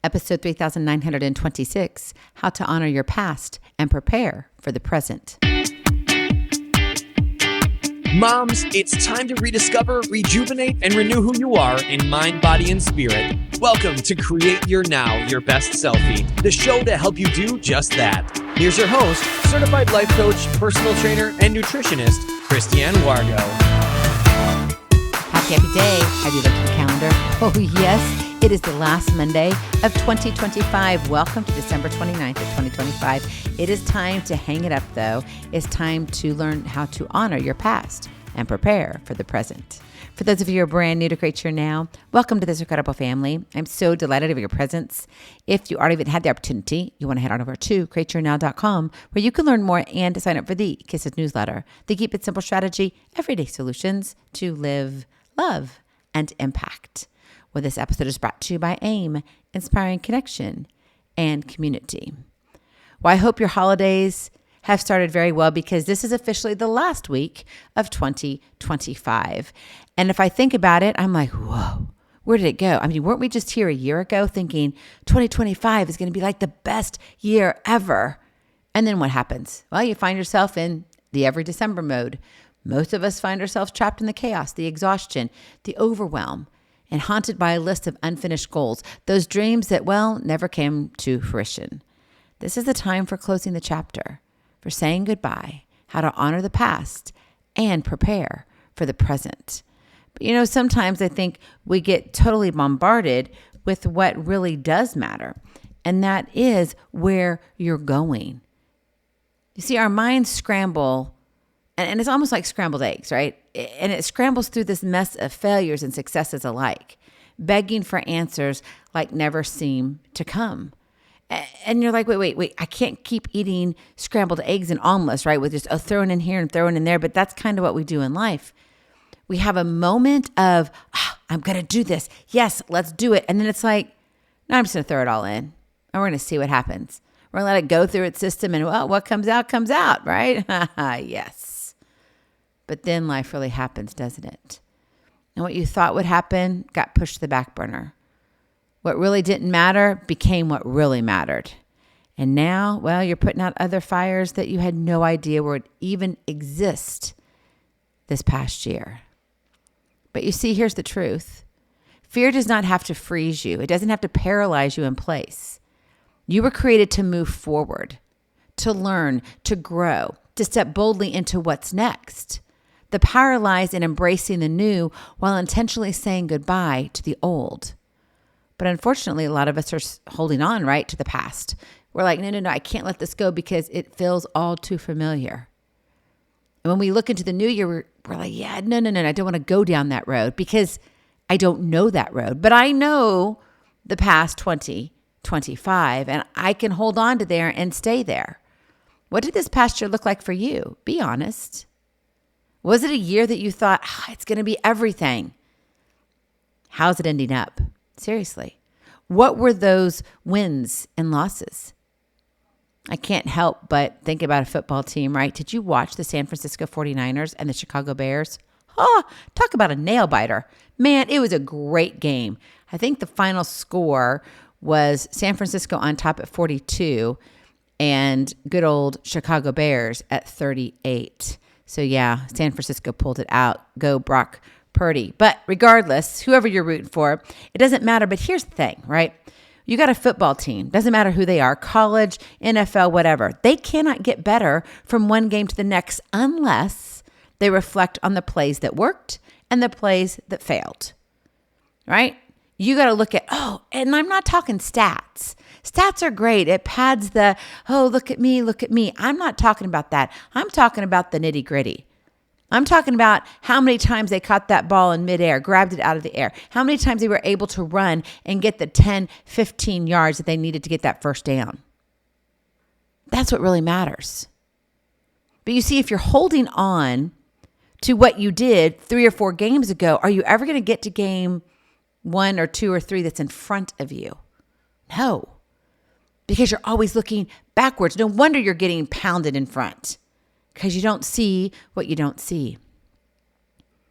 episode 3926, How to Honor Your Past and Prepare for the Present. Moms, it's time to rediscover, rejuvenate, and renew who you are in mind, body, and spirit. Welcome to Create Your Now, Your Best Selfie, the show to help you do just that. Here's your host, certified life coach, personal trainer, and nutritionist, Christiane Wargo. Happy day. Have you looked at the calendar? Oh, yes. It is the last Monday of 2025. Welcome to December 29th of 2025. It is time to hang it up, though. It's time to learn how to honor your past and prepare for the present. For those of you who are brand new to Create Your Now, welcome to this incredible family. I'm so delighted of your presence. If you already even had the opportunity, you want to head on over to createyournow.com, where you can learn more and to sign up for the K.I.S.S newsletter, the Keep It Simple strategy, everyday solutions to live, love, and impact. Well, this episode is brought to you by AIM, Inspiring Connection and Community. Well, I hope your holidays have started very well, because this is officially the last week of 2025. And if I think about it, I'm like, whoa, where did it go? I mean, weren't we just here a year ago thinking 2025 is going to be like the best year ever? And then what happens? Well, you find yourself in the every December mode. Most of us find ourselves trapped in the chaos, the exhaustion, the overwhelm, and haunted by a list of unfinished goals, those dreams that, well, never came to fruition. This is the time for closing the chapter, for saying goodbye, how to honor the past and prepare for the present. But sometimes I think we get totally bombarded with what really does matter, and that is where you're going. You see, our minds scramble, and it's almost like scrambled eggs, right? And it scrambles through this mess of failures and successes alike, begging for answers like never seem to come. And you're like, wait, I can't keep eating scrambled eggs and omelets, right? With just throwing in here and throwing in there. But that's kind of what we do in life. We have a moment of, I'm going to do this. Yes, let's do it. And then it's like, no, I'm just going to throw it all in. And we're going to see what happens. We're going to let it go through its system. And well, what comes out, right? Yes. But then life really happens, doesn't it? And what you thought would happen got pushed to the back burner. What really didn't matter became what really mattered. And now, well, you're putting out other fires that you had no idea would even exist this past year. But you see, here's the truth. Fear does not have to freeze you. It doesn't have to paralyze you in place. You were created to move forward, to learn, to grow, to step boldly into what's next. The power lies in embracing the new while intentionally saying goodbye to the old. But unfortunately, a lot of us are holding on, right, to the past. We're like, no, I can't let this go because it feels all too familiar. And when we look into the new year, we're like, yeah, no, I don't want to go down that road because I don't know that road. But I know the past 2025, and I can hold on to there and stay there. What did this past year look like for you? Be honest. Was it a year that you thought, it's going to be everything? How's it ending up? Seriously, what were those wins and losses? I can't help but think about a football team, right? Did you watch the San Francisco 49ers and the Chicago Bears? Talk about a nail biter. Man, it was a great game. I think the final score was San Francisco on top at 42 and good old Chicago Bears at 38. So yeah, San Francisco pulled it out. Go Brock Purdy. But regardless, whoever you're rooting for, it doesn't matter. But here's the thing, right? You got a football team. Doesn't matter who they are, college, NFL, whatever. They cannot get better from one game to the next unless they reflect on the plays that worked and the plays that failed, right? You got to look at, and I'm not talking stats. Stats are great. It pads the, look at me. I'm not talking about that. I'm talking about the nitty gritty. I'm talking about how many times they caught that ball in midair, grabbed it out of the air, how many times they were able to run and get the 10, 15 yards that they needed to get that first down. That's what really matters. But you see, if you're holding on to what you did 3 or 4 games ago, are you ever going to get to game 1 or 2 or 3 that's in front of you? No, because you're always looking backwards. No wonder you're getting pounded in front. Because you don't see what you don't see.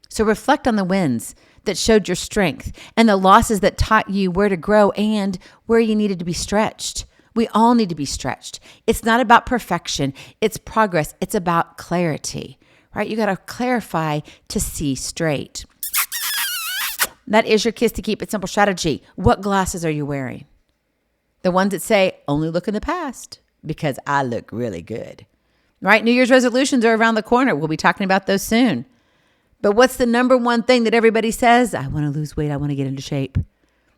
So reflect on the wins that showed your strength and the losses that taught you where to grow and where you needed to be stretched. We all need to be stretched. It's not about perfection. It's progress. It's about clarity, right? You got to clarify to see straight. That is your Kiss to Keep It Simple strategy. What glasses are you wearing? The ones that say, only look in the past because I look really good, right? New Year's resolutions are around the corner. We'll be talking about those soon. But what's the number one thing that everybody says? I want to lose weight. I want to get into shape.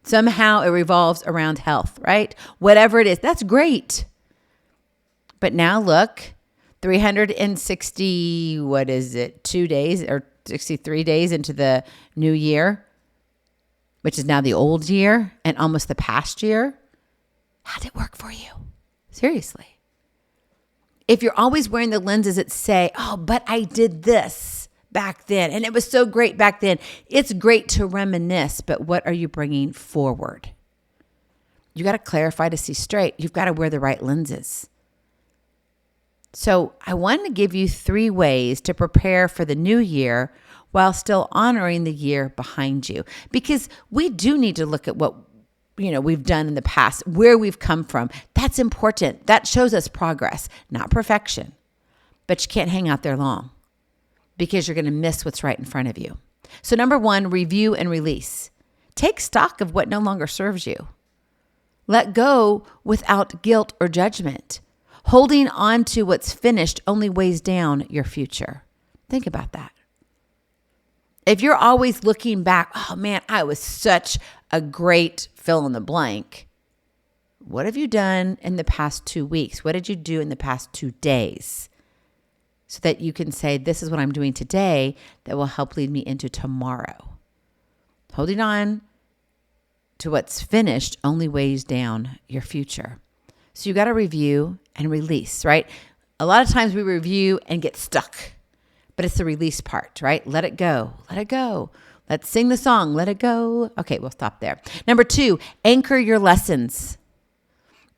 Somehow it revolves around health, right? Whatever it is, that's great. But now look, 360, 2 days or 63 days into the new year, which is now the old year and almost the past year. How'd it work for you? Seriously. If you're always wearing the lenses that say, oh, but I did this back then, and it was so great back then. It's great to reminisce, but what are you bringing forward? You got to clarify to see straight. You've got to wear the right lenses. So I wanted to give you 3 ways to prepare for the new year while still honoring the year behind you, because we do need to look at what we've done in the past, where we've come from. That's important. That shows us progress, not perfection. But you can't hang out there long, because you're going to miss what's right in front of you. So number 1, review and release. Take stock of what no longer serves you. Let go without guilt or judgment. Holding on to what's finished only weighs down your future. Think about that. If you're always looking back, oh man, I was such a great fill in the blank. What have you done in the past 2 weeks? What did you do in the past 2 days? So that you can say, this is what I'm doing today that will help lead me into tomorrow. Holding on to what's finished only weighs down your future. So you got to review and release, right? A lot of times we review and get stuck, but it's the release part, right? Let it go. Let it go. Let's sing the song. Let it go. Okay, we'll stop there. Number 2, anchor your lessons.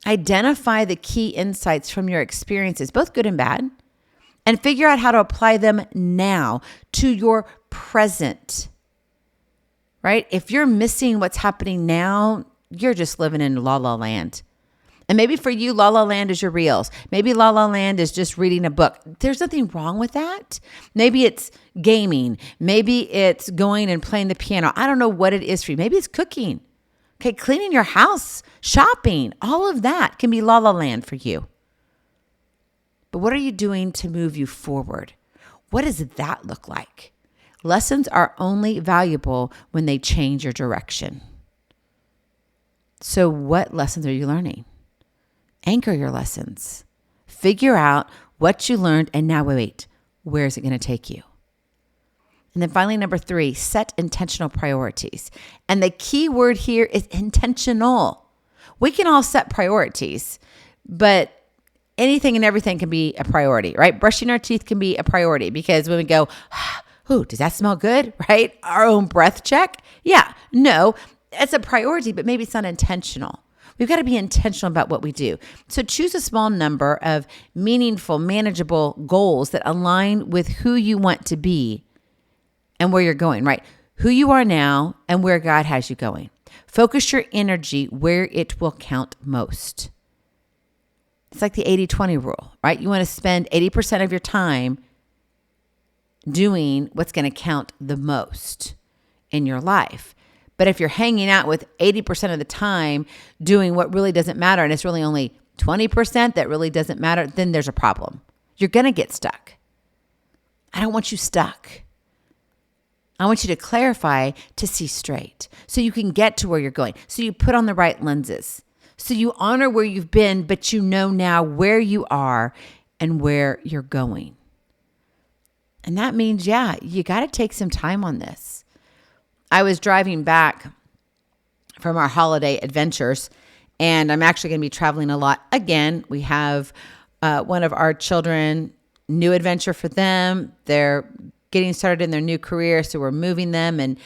Identify the key insights from your experiences, both good and bad, and figure out how to apply them now to your present, right? If you're missing what's happening now, you're just living in la la land. And maybe for you, la la land is your reels. Maybe la la land is just reading a book. There's nothing wrong with that. Maybe it's gaming. Maybe it's going and playing the piano. I don't know what it is for you. Maybe it's cooking. Okay, cleaning your house, shopping, all of that can be la la land for you. But what are you doing to move you forward? What does that look like? Lessons are only valuable when they change your direction. So what lessons are you learning? Anchor your lessons. Figure out what you learned and now wait, where is it going to take you? And then finally, number 3, set intentional priorities. And the key word here is intentional. We can all set priorities, but anything and everything can be a priority, right? Brushing our teeth can be a priority because when we go, ooh, does that smell good, right? Our own breath check. Yeah, no, it's a priority, but maybe it's not intentional. We've got to be intentional about what we do. So choose a small number of meaningful, manageable goals that align with who you want to be and where you're going, right? Who you are now and where God has you going. Focus your energy where it will count most. It's like the 80-20 rule, right? You want to spend 80% of your time doing what's going to count the most in your life. But if you're hanging out with 80% of the time doing what really doesn't matter, and it's really only 20% that really doesn't matter, then there's a problem. You're going to get stuck. I don't want you stuck. I want you to clarify to see straight so you can get to where you're going. So you put on the right lenses. So you honor where you've been, but you know now where you are and where you're going. And that means, you got to take some time on this. I was driving back from our holiday adventures, and I'm actually going to be traveling a lot again. We have one of our children, new adventure for them. They're getting started in their new career, so we're moving them, and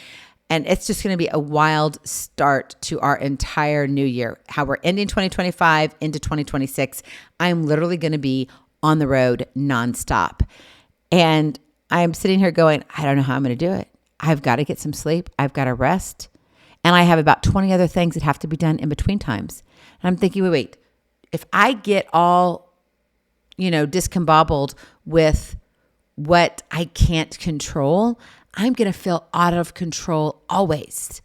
it's just going to be a wild start to our entire new year. How we're ending 2025 into 2026. I'm literally going to be on the road nonstop. And I'm sitting here going, I don't know how I'm going to do it. I've got to get some sleep. I've got to rest. And I have about 20 other things that have to be done in between times. And I'm thinking, wait, if I get all, discombobbled with what I can't control, I'm going to feel out of control always.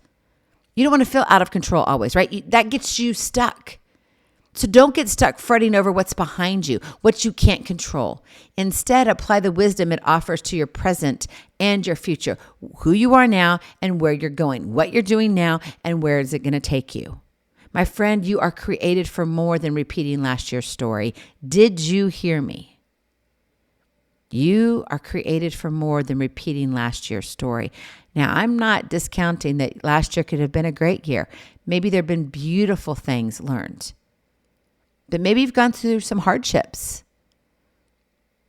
You don't want to feel out of control always, right? That gets you stuck. So don't get stuck fretting over what's behind you, what you can't control. Instead, apply the wisdom it offers to your present and your future, who you are now and where you're going, what you're doing now and where is it going to take you. My friend, you are created for more than repeating last year's story. Did you hear me? You are created for more than repeating last year's story. Now, I'm not discounting that last year could have been a great year. Maybe there have been beautiful things learned. But maybe you've gone through some hardships.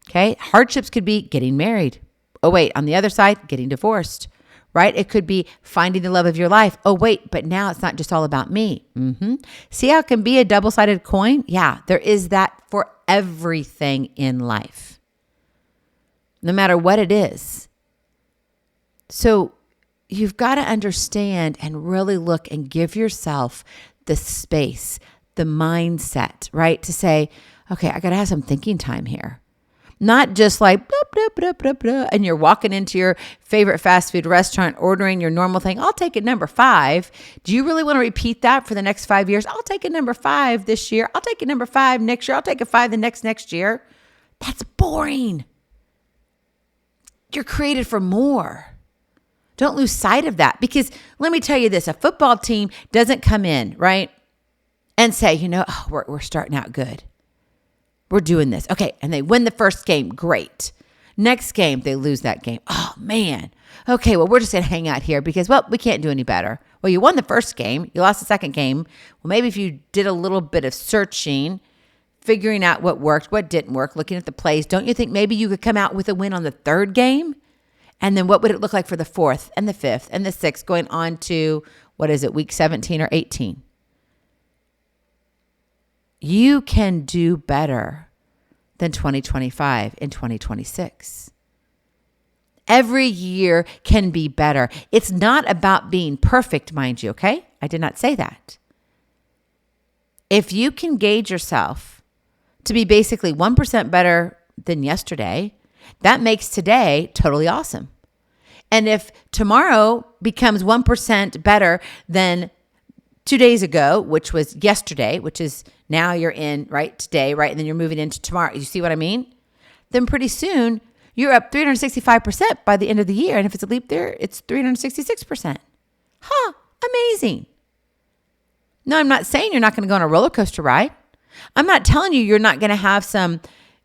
Okay? Hardships could be getting married. Oh, wait, on the other side, getting divorced, right? It could be finding the love of your life. Oh, wait, but now it's not just all about me. See how it can be a double-sided coin? Yeah, there is that for everything in life, no matter what it is. So you've got to understand and really look and give yourself the space, the mindset, right? To say, okay, I got to have some thinking time here. Not just like, blah, blah, blah, blah, blah, and you're walking into your favorite fast food restaurant, ordering your normal thing. I'll take it number 5. Do you really want to repeat that for the next 5 years? I'll take it number 5 this year. I'll take it number 5 next year. I'll take it 5 the next year. That's boring. You're created for more. Don't lose sight of that, because let me tell you this, a football team doesn't come in, right, and say, we're starting out good. We're doing this. Okay, and they win the first game. Great. Next game, they lose that game. Oh, man. Okay, well, we're just going to hang out here because, we can't do any better. Well, you won the first game. You lost the second game. Well, maybe if you did a little bit of searching, figuring out what worked, what didn't work, looking at the plays, don't you think maybe you could come out with a win on the third game? And then what would it look like for the fourth and the fifth and the sixth going on to, week 17 or 18? You can do better than 2025 in 2026. Every year can be better. It's not about being perfect, mind you, okay? I did not say that. If you can gauge yourself to be basically 1% better than yesterday, that makes today totally awesome. And if tomorrow becomes 1% better than 2 days ago, which was yesterday, which is now you're in, right, today, right, and then you're moving into tomorrow. You see what I mean? Then pretty soon, you're up 365% by the end of the year. And if it's a leap year, it's 366%. Amazing. No, I'm not saying you're not going to go on a roller coaster ride. I'm not telling you you're not going to have some,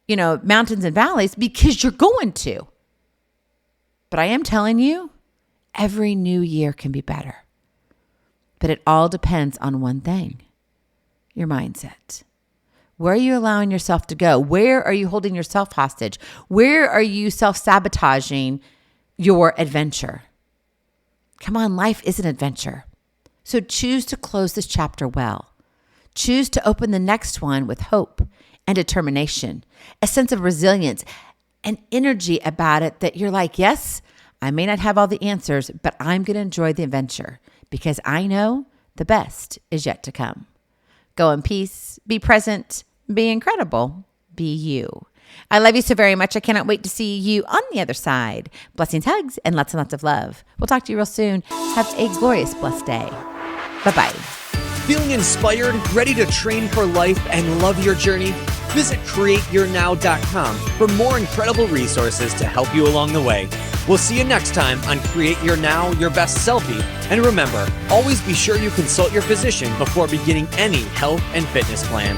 mountains and valleys, because you're going to. But I am telling you, every new year can be better. But it all depends on one thing, your mindset. Where are you allowing yourself to go? Where are you holding yourself hostage? Where are you self-sabotaging your adventure? Come on, life is an adventure. So choose to close this chapter well. Choose to open the next one with hope and determination, a sense of resilience, and energy about it that you're like, yes, I may not have all the answers, but I'm going to enjoy the adventure because I know the best is yet to come. Go in peace, be present, be incredible, be you. I love you so very much. I cannot wait to see you on the other side. Blessings, hugs, and lots of love. We'll talk to you real soon. Have a glorious, blessed day. Bye-bye. Feeling inspired, ready to train for life and love your journey? Visit createyournow.com for more incredible resources to help you along the way. We'll see you next time on Create Your Now, Your Best Selfie. And remember, always be sure you consult your physician before beginning any health and fitness plan.